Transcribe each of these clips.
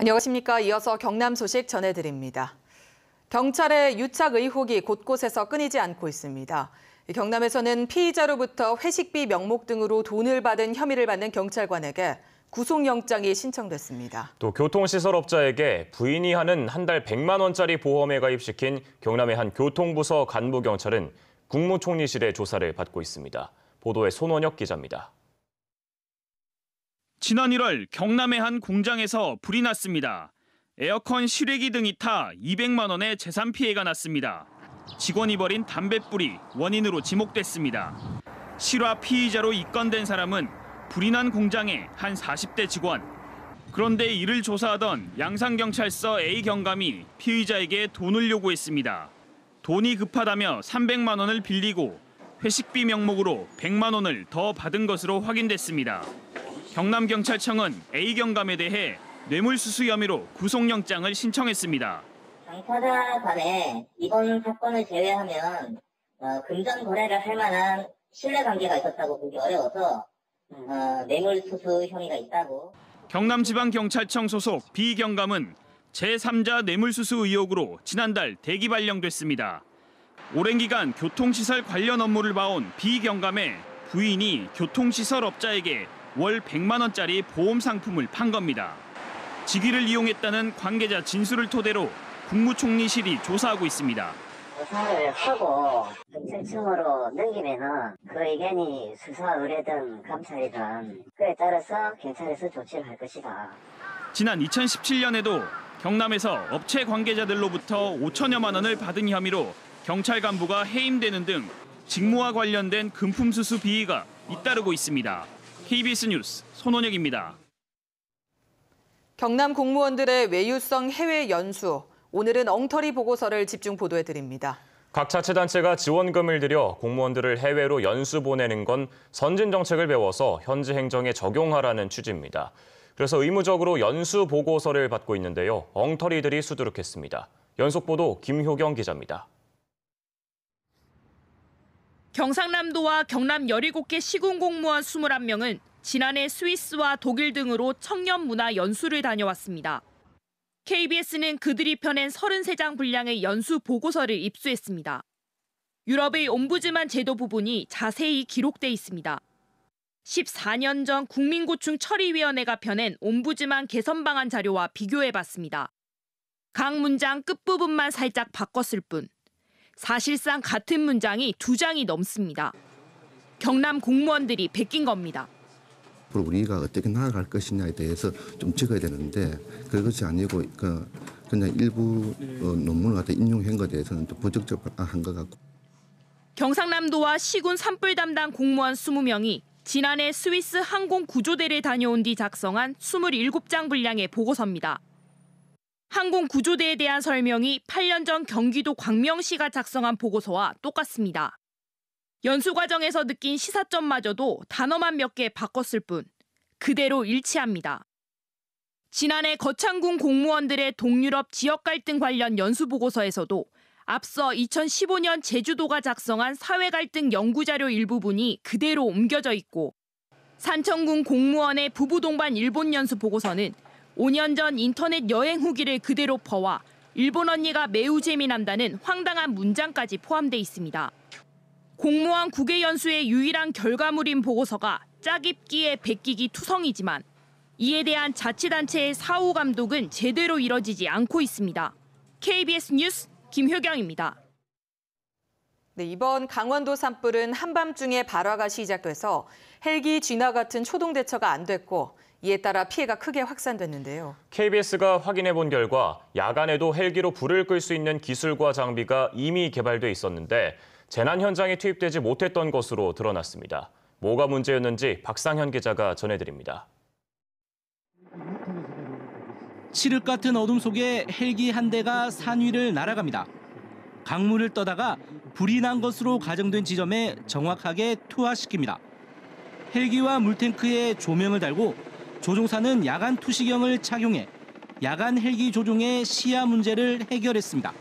안녕하십니까. 이어서 경남 소식 전해드립니다. 경찰의 유착 의혹이 곳곳에서 끊이지 않고 있습니다. 경남에서는 피의자로부터 회식비 명목 등으로 돈을 받은 혐의를 받는 경찰관에게 구속영장이 신청됐습니다. 또 교통시설업자에게 부인이 하는 한 달 100만 원짜리 보험에 가입시킨 경남의 한 교통부서 간부경찰은 국무총리실의 조사를 받고 있습니다. 보도에 손원혁 기자입니다. 지난 1월 경남의 한 공장에서 불이 났습니다. 에어컨 실외기 등이 타 200만 원의 재산 피해가 났습니다. 직원이 버린 담뱃불이 원인으로 지목됐습니다. 실화 피의자로 입건된 사람은 불이 난 공장의 한 40대 직원. 그런데 이를 조사하던 양산경찰서 A경감이 피의자에게 돈을 요구했습니다. 돈이 급하다며 300만 원을 빌리고 회식비 명목으로 100만 원을 더 받은 것으로 확인됐습니다. 경남경찰청은 A경감에 대해 뇌물수수 혐의로 구속영장을 신청했습니다. 당사자 간에 이번 사건을 제외하면 금전 거래를 할 만한 신뢰관계가 있었다고 보기 어려워서 뇌물수수 혐의가 있다고. 경남지방경찰청 소속 B경감은 제3자 뇌물수수 의혹으로 지난달 대기 발령됐습니다. 오랜 기간 교통시설 관련 업무를 봐온 B경감의 부인이 교통시설업자에게 월 100만 원짜리 보험 상품을 판 겁니다. 직위를 이용했다는 관계자 진술을 토대로 국무총리실이 조사하고 있습니다. 조사를 하고 경찰청으로 넘기면은 그 의견이 수사 의뢰든 감찰이든 그에 따라서 경찰에서 조치를 할 것이다. 지난 2017년에도 경남에서 업체 관계자들로부터 5천여만 원을 받은 혐의로 경찰 간부가 해임되는 등 직무와 관련된 금품 수수 비위가 잇따르고 있습니다. KBS 뉴스 손원혁입니다. 경남 공무원들의 외유성 해외 연수. 오늘은 엉터리 보고서를 집중 보도해드립니다. 각 자치단체가 지원금을 들여 공무원들을 해외로 연수 보내는 건 선진 정책을 배워서 현지 행정에 적용하라는 취지입니다. 그래서 의무적으로 연수 보고서를 받고 있는데요. 엉터리들이 수두룩했습니다. 연속 보도 김효경 기자입니다. 경상남도와 경남 17개 시군 공무원 21명은 지난해 스위스와 독일 등으로 청년 문화 연수를 다녀왔습니다. KBS는 그들이 펴낸 33장 분량의 연수 보고서를 입수했습니다. 유럽의 옴부즈만 제도 부분이 자세히 기록돼 있습니다. 14년 전 국민고충 처리위원회가 펴낸 옴부즈만 개선 방안 자료와 비교해봤습니다. 각 문장 끝부분만 살짝 바꿨을 뿐 사실상 같은 문장이 2장이 넘습니다. 경남 공무원들이 베낀 겁니다. 우리가 어떻게 나아갈 것이냐에 대해서 좀 적어야 되는데 그것이 아니고 그냥 일부 논문을 갖다 인용한 것에 대해서는 또 부적절한 것 같고. 경상남도와 시군 산불 담당 공무원 20명이 지난해 스위스 항공구조대를 다녀온 뒤 작성한 27장 분량의 보고서입니다. 항공구조대에 대한 설명이 8년 전 경기도 광명시가 작성한 보고서와 똑같습니다. 연수 과정에서 느낀 시사점마저도 단어만 몇 개 바꿨을 뿐 그대로 일치합니다. 지난해 거창군 공무원들의 동유럽 지역 갈등 관련 연수 보고서에서도 앞서 2015년 제주도가 작성한 사회 갈등 연구자료 일부분이 그대로 옮겨져 있고 산청군 공무원의 부부 동반 일본 연수 보고서는 5년 전 인터넷 여행 후기를 그대로 퍼와 일본 언니가 매우 재미난다는 황당한 문장까지 포함돼 있습니다. 공무원 국외 연수의 유일한 결과물인 보고서가 짜깁기에 베끼기 투성이지만 이에 대한 자치단체의 사후 감독은 제대로 이뤄지지 않고 있습니다. KBS 뉴스 김효경입니다. 네, 이번 강원도 산불은 한밤중에 발화가 시작돼서 헬기 쥐나 같은 초동 대처가 안 됐고 이에 따라 피해가 크게 확산됐는데요. KBS가 확인해본 결과 야간에도 헬기로 불을 끌 수 있는 기술과 장비가 이미 개발돼 있었는데 재난 현장에 투입되지 못했던 것으로 드러났습니다. 뭐가 문제였는지 박상현 기자가 전해드립니다. 칠흑 같은 어둠 속에 헬기 한 대가 산 위를 날아갑니다. 강물을 떠다가 불이 난 것으로 가정된 지점에 정확하게 투하시킵니다. 헬기와 물탱크에 조명을 달고 조종사는 야간 투시경을 착용해 야간 헬기 조종의 시야 문제를 해결했습니다.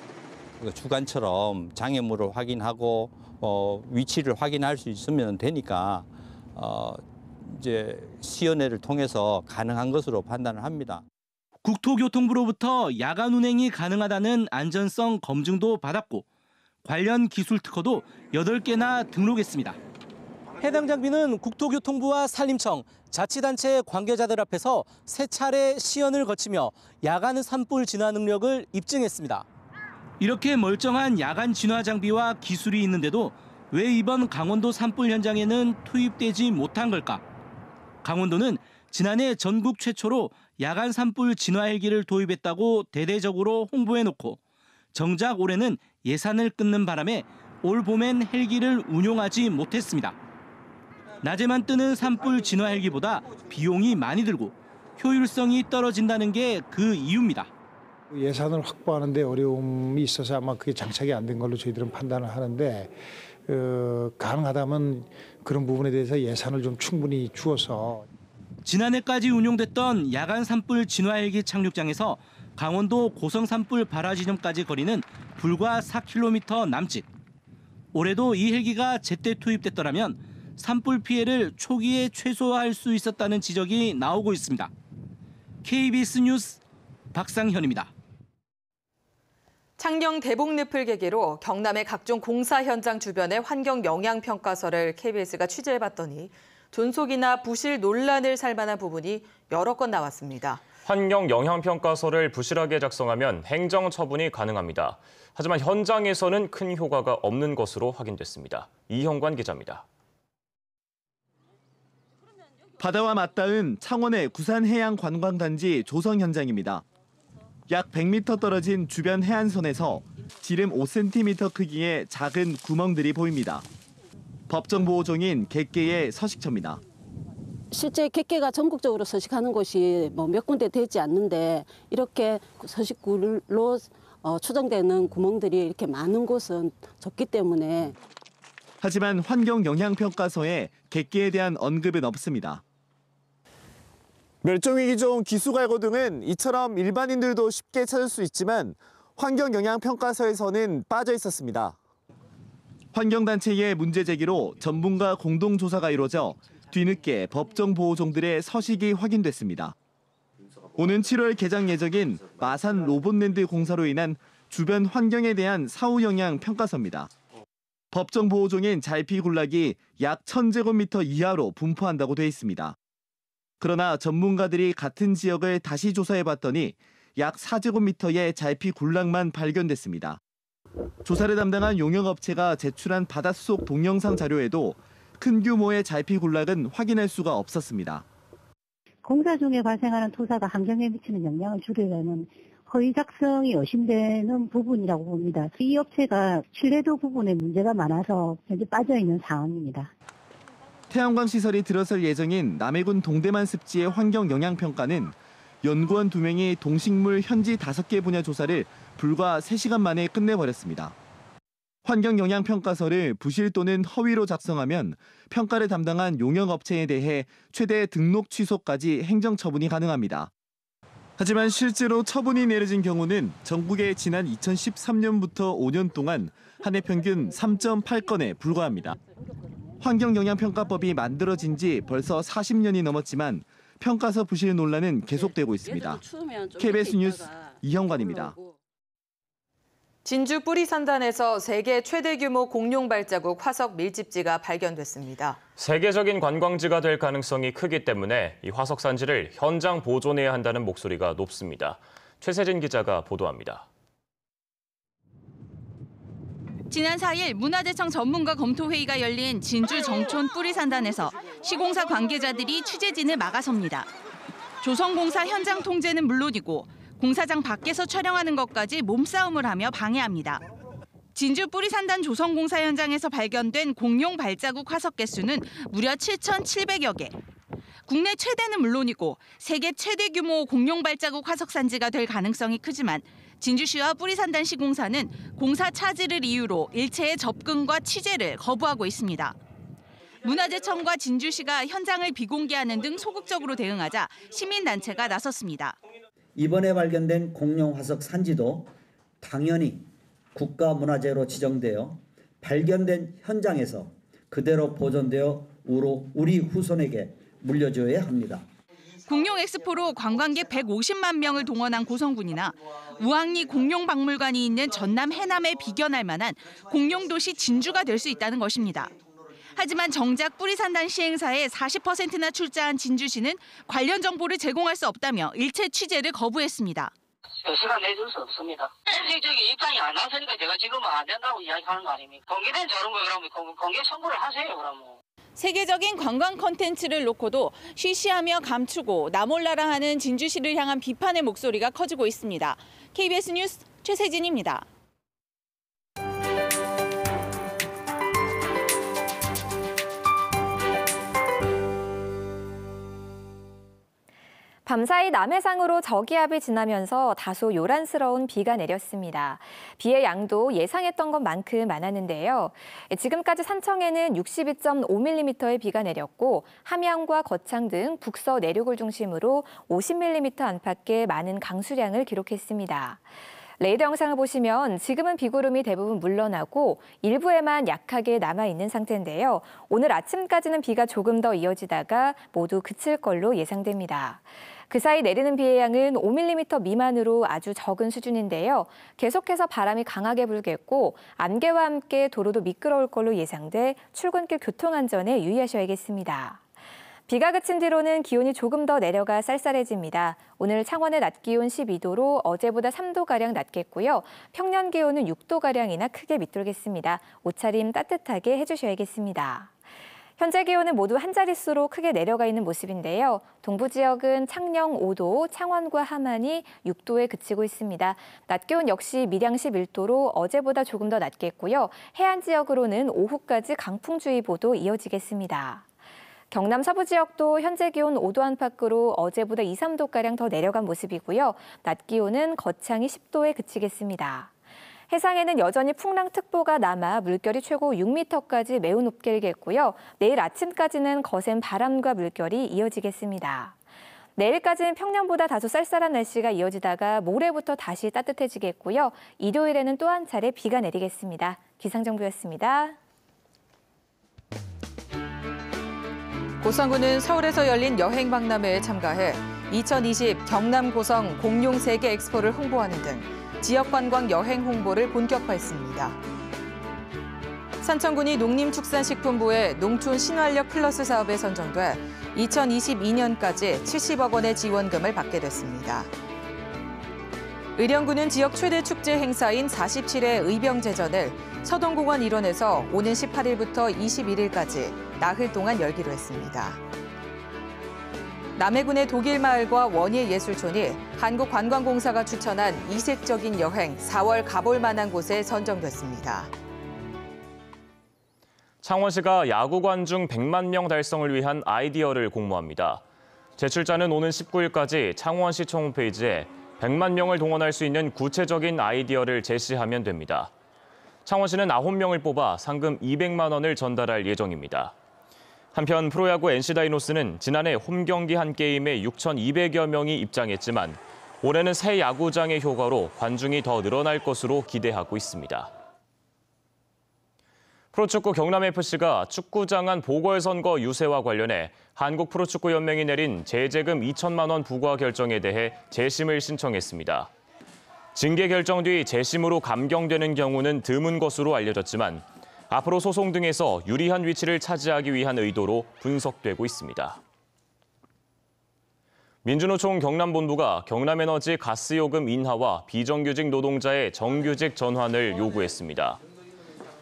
주간처럼 장애물을 확인하고 위치를 확인할 수 있으면 되니까 이제 시연회를 통해서 가능한 것으로 판단을 합니다. 국토교통부로부터 야간 운행이 가능하다는 안전성 검증도 받았고 관련 기술 특허도 8개나 등록했습니다. 해당 장비는 국토교통부와 산림청, 자치단체 관계자들 앞에서 3차례 시연을 거치며 야간 산불 진화 능력을 입증했습니다. 이렇게 멀쩡한 야간 진화 장비와 기술이 있는데도 왜 이번 강원도 산불 현장에는 투입되지 못한 걸까? 강원도는 지난해 전국 최초로 야간 산불 진화 헬기를 도입했다고 대대적으로 홍보해놓고 정작 올해는 예산을 끊는 바람에 올 봄엔 헬기를 운용하지 못했습니다. 낮에만 뜨는 산불 진화 헬기보다 비용이 많이 들고 효율성이 떨어진다는 게 그 이유입니다. 예산을 확보하는 데 어려움이 있어서 아마 그게 장착이 안 된 걸로 저희들은 판단을 하는데 가능하다면 그런 부분에 대해서 예산을 좀 충분히 주어서 지난해까지 운용됐던 야간 산불 진화 헬기 착륙장에서 강원도 고성 산불 발화 지점까지 거리는 불과 4km 남짓. 올해도 이 헬기가 제때 투입됐더라면 산불 피해를 초기에 최소화할 수 있었다는 지적이 나오고 있습니다. KBS 뉴스 박상현입니다. 창녕 대복늪을 계기로 경남의 각종 공사 현장 주변의 환경 영향 평가서를 KBS가 취재해봤더니 존속이나 부실 논란을 살 만한 부분이 여러 건 나왔습니다. 환경 영향 평가서를 부실하게 작성하면 행정 처분이 가능합니다. 하지만 현장에서는 큰 효과가 없는 것으로 확인됐습니다. 이형관 기자입니다. 바다와 맞닿은 창원의 구산해양관광단지 조성 현장입니다. 약 100m 떨어진 주변 해안선에서 지름 5cm 크기의 작은 구멍들이 보입니다. 법정보호종인 갯개의 서식처입니다. 실제 갯개가 전국적으로 서식하는 곳이 몇 군데 되지 않는데 이렇게 서식구로 추정되는 구멍들이 이렇게 많은 곳은 적기 때문에. 하지만 환경영향평가서에 갯개에 대한 언급은 없습니다. 멸종위기종 기수갈고 등은 이처럼 일반인들도 쉽게 찾을 수 있지만 환경영향평가서에서는 빠져 있었습니다. 환경단체의 문제 제기로 전문가 공동조사가 이루어져 뒤늦게 법정보호종들의 서식이 확인됐습니다. 오는 7월 개장 예정인 마산 로봇랜드 공사로 인한 주변 환경에 대한 사후영향 평가서입니다. 법정보호종인 잘피군락이 약 1000제곱미터 이하로 분포한다고 돼 있습니다. 그러나 전문가들이 같은 지역을 다시 조사해봤더니 약 4제곱미터의 잘피군락만 발견됐습니다. 조사를 담당한 용역업체가 제출한 바닷속 동영상 자료에도 큰 규모의 잘피군락은 확인할 수가 없었습니다. 공사 중에 발생하는 토사가 환경에 미치는 영향을 줄이려는 허위 작성이 의심되는 부분이라고 봅니다. 이 업체가 신뢰도 부분에 문제가 많아서 현재 빠져있는 상황입니다. 태양광 시설이 들어설 예정인 남해군 동대만 습지의 환경영향평가는 연구원 2명이 동식물 현지 5개 분야 조사를 불과 3시간 만에 끝내버렸습니다. 환경영향평가서를 부실 또는 허위로 작성하면 평가를 담당한 용역업체에 대해 최대 등록 취소까지 행정처분이 가능합니다. 하지만 실제로 처분이 내려진 경우는 전국에 지난 2013년부터 5년 동안 한 해 평균 3.8건에 불과합니다. 환경영향평가법이 만들어진 지 벌써 40년이 넘었지만 평가서 부실 논란은 계속되고 있습니다. KBS 뉴스 이형관입니다. 진주 뿌리산단에서 세계 최대 규모 공룡 발자국 화석 밀집지가 발견됐습니다. 세계적인 관광지가 될 가능성이 크기 때문에 이 화석 산지를 현장 보존해야 한다는 목소리가 높습니다. 최세진 기자가 보도합니다. 지난 4일 문화재청 전문가 검토회의가 열린 진주 정촌 뿌리산단에서 시공사 관계자들이 취재진을 막아섭니다. 조성공사 현장 통제는 물론이고 공사장 밖에서 촬영하는 것까지 몸싸움을 하며 방해합니다. 진주 뿌리산단 조성공사 현장에서 발견된 공룡 발자국 화석 개수는 무려 7,700여 개. 국내 최대는 물론이고 세계 최대 규모 공룡 발자국 화석 산지가 될 가능성이 크지만 진주시와 뿌리산단 시공사는 공사 차질을 이유로 일체의 접근과 취재를 거부하고 있습니다. 문화재청과 진주시가 현장을 비공개하는 등 소극적으로 대응하자 시민단체가 나섰습니다. 이번에 발견된 공룡 화석 산지도 당연히 국가문화재로 지정되어 발견된 현장에서 그대로 보존되어 우리 후손에게 물려줘야 합니다. 공룡 엑스포로 관광객 150만 명을 동원한 고성군이나 우왕리 공룡박물관이 있는 전남 해남에 비견할 만한 공룡도시 진주가 될 수 있다는 것입니다. 하지만 정작 뿌리산단 시행사에 40%나 출자한 진주시는 관련 정보를 제공할 수 없다며 일체 취재를 거부했습니다. 시간 내줄 수 없습니다. 공식적인 입장이 안 나서니까 제가 지금은 안 된다고 이야기하는 거 아닙니까? 공개된 자료인 거 그러면 공개 청구를 하세요, 그러면. 세계적인 관광 콘텐츠를 놓고도 쉬쉬하며 감추고 나몰라라 하는 진주시를 향한 비판의 목소리가 커지고 있습니다. KBS 뉴스 최세진입니다. 밤사이 남해상으로 저기압이 지나면서 다소 요란스러운 비가 내렸습니다. 비의 양도 예상했던 것만큼 많았는데요. 지금까지 산청에는 62.5mm의 비가 내렸고 함양과 거창 등 북서 내륙을 중심으로 50mm 안팎의 많은 강수량을 기록했습니다. 레이더 영상을 보시면 지금은 비구름이 대부분 물러나고 일부에만 약하게 남아있는 상태인데요. 오늘 아침까지는 비가 조금 더 이어지다가 모두 그칠 걸로 예상됩니다. 그 사이 내리는 비의 양은 5mm 미만으로 아주 적은 수준인데요. 계속해서 바람이 강하게 불겠고 안개와 함께 도로도 미끄러울 걸로 예상돼 출근길 교통안전에 유의하셔야겠습니다. 비가 그친 뒤로는 기온이 조금 더 내려가 쌀쌀해집니다. 오늘 창원의 낮 기온 12도로 어제보다 3도가량 낮겠고요. 평년 기온은 6도가량이나 크게 밑돌겠습니다. 옷차림 따뜻하게 해주셔야겠습니다. 현재 기온은 모두 한 자릿수로 크게 내려가 있는 모습인데요. 동부 지역은 창녕 5도, 창원과 함안이 6도에 그치고 있습니다. 낮 기온 역시 밀양 11도로 어제보다 조금 더 낮겠고요. 해안 지역으로는 오후까지 강풍주의보도 이어지겠습니다. 경남 서부 지역도 현재 기온 5도 안팎으로 어제보다 2, 3도가량 더 내려간 모습이고요. 낮 기온은 거창이 10도에 그치겠습니다. 해상에는 여전히 풍랑특보가 남아 물결이 최고 6m까지 매우 높게 일겠고요. 내일 아침까지는 거센 바람과 물결이 이어지겠습니다. 내일까지는 평년보다 다소 쌀쌀한 날씨가 이어지다가 모레부터 다시 따뜻해지겠고요. 일요일에는 또 한 차례 비가 내리겠습니다. 기상정보였습니다. 고성군은 서울에서 열린 여행 박람회에 참가해 2020 경남 고성 공룡 세계 엑스포를 홍보하는 등 지역 관광 여행 홍보를 본격화했습니다. 산청군이 농림축산식품부의 농촌 신활력 플러스 사업에 선정돼 2022년까지 70억 원의 지원금을 받게 됐습니다. 의령군은 지역 최대 축제 행사인 47회 의병제전을 서동공원 일원에서 오는 18일부터 21일까지 나흘 동안 열기로 했습니다. 남해군의 독일마을과 원예예술촌이 한국관광공사가 추천한 이색적인 여행 4월 가볼 만한 곳에 선정됐습니다. 창원시가 야구 관중 100만 명 달성을 위한 아이디어를 공모합니다. 제출자는 오는 19일까지 창원시청 홈페이지에 100만 명을 동원할 수 있는 구체적인 아이디어를 제시하면 됩니다. 창원시는 9명을 뽑아 상금 200만 원을 전달할 예정입니다. 한편 프로야구 NC다이노스는 지난해 홈경기 한 게임에 6,200여 명이 입장했지만 올해는 새 야구장의 효과로 관중이 더 늘어날 것으로 기대하고 있습니다. 프로축구 경남FC가 축구장 안 보궐선거 유세와 관련해 한국프로축구연맹이 내린 제재금 2천만 원 부과 결정에 대해 재심을 신청했습니다. 징계 결정 뒤 재심으로 감경되는 경우는 드문 것으로 알려졌지만 앞으로 소송 등에서 유리한 위치를 차지하기 위한 의도로 분석되고 있습니다. 민주노총 경남본부가 경남에너지 가스요금 인하와 비정규직 노동자의 정규직 전환을 요구했습니다.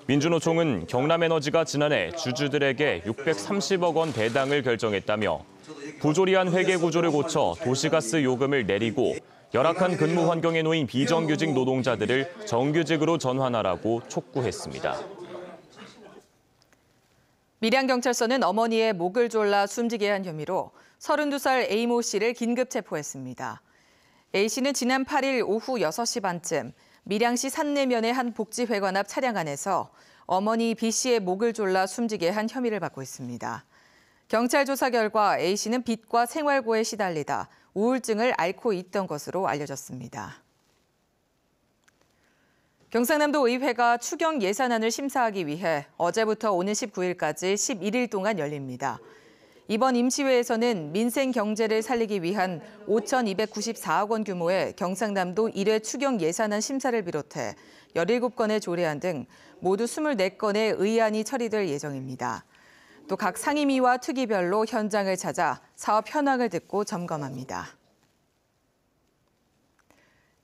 민주노총은 경남에너지가 지난해 주주들에게 630억 원 배당을 결정했다며 부조리한 회계 구조를 고쳐 도시가스 요금을 내리고 열악한 근무 환경에 놓인 비정규직 노동자들을 정규직으로 전환하라고 촉구했습니다. 밀양경찰서는 어머니의 목을 졸라 숨지게 한 혐의로 32살 A모 씨를 긴급 체포했습니다. A씨는 지난 8일 오후 6시 반쯤 밀양시 산내면의 한 복지회관 앞 차량 안에서 어머니 B씨의 목을 졸라 숨지게 한 혐의를 받고 있습니다. 경찰 조사 결과 A씨는 빚과 생활고에 시달리다 우울증을 앓고 있던 것으로 알려졌습니다. 경상남도 의회가 추경 예산안을 심사하기 위해 어제부터 오는 19일까지 11일 동안 열립니다. 이번 임시회에서는 민생 경제를 살리기 위한 5,294억 원 규모의 경상남도 1회 추경 예산안 심사를 비롯해 17건의 조례안 등 모두 24건의 의안이 처리될 예정입니다. 또 각 상임위와 특위별로 현장을 찾아 사업 현황을 듣고 점검합니다.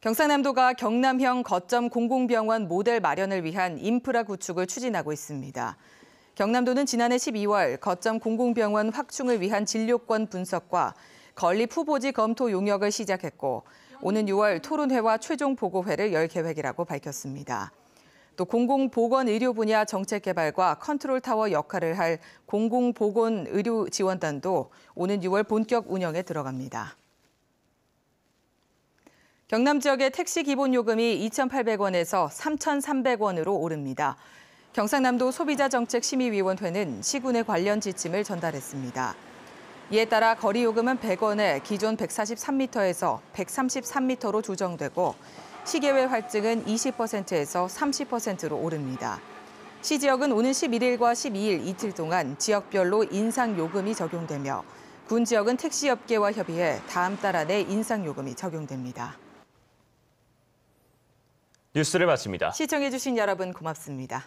경상남도가 경남형 거점 공공병원 모델 마련을 위한 인프라 구축을 추진하고 있습니다. 경남도는 지난해 12월 거점 공공병원 확충을 위한 진료권 분석과 건립 후보지 검토 용역을 시작했고 오는 6월 토론회와 최종 보고회를 열 계획이라고 밝혔습니다. 또 공공보건의료 분야 정책 개발과 컨트롤타워 역할을 할 공공보건의료지원단도 오는 6월 본격 운영에 들어갑니다. 경남 지역의 택시 기본요금이 2,800원에서 3,300원으로 오릅니다. 경상남도 소비자정책심의위원회는 시군에 관련 지침을 전달했습니다. 이에 따라 거리요금은 100원에 기존 143m에서 133m로 조정되고 시계외 할증은 20%에서 30%로 오릅니다. 시 지역은 오는 11일과 12일 이틀 동안 지역별로 인상요금이 적용되며 군 지역은 택시업계와 협의해 다음 달 안에 인상요금이 적용됩니다. 뉴스를 마칩니다. 시청해주신 여러분 고맙습니다.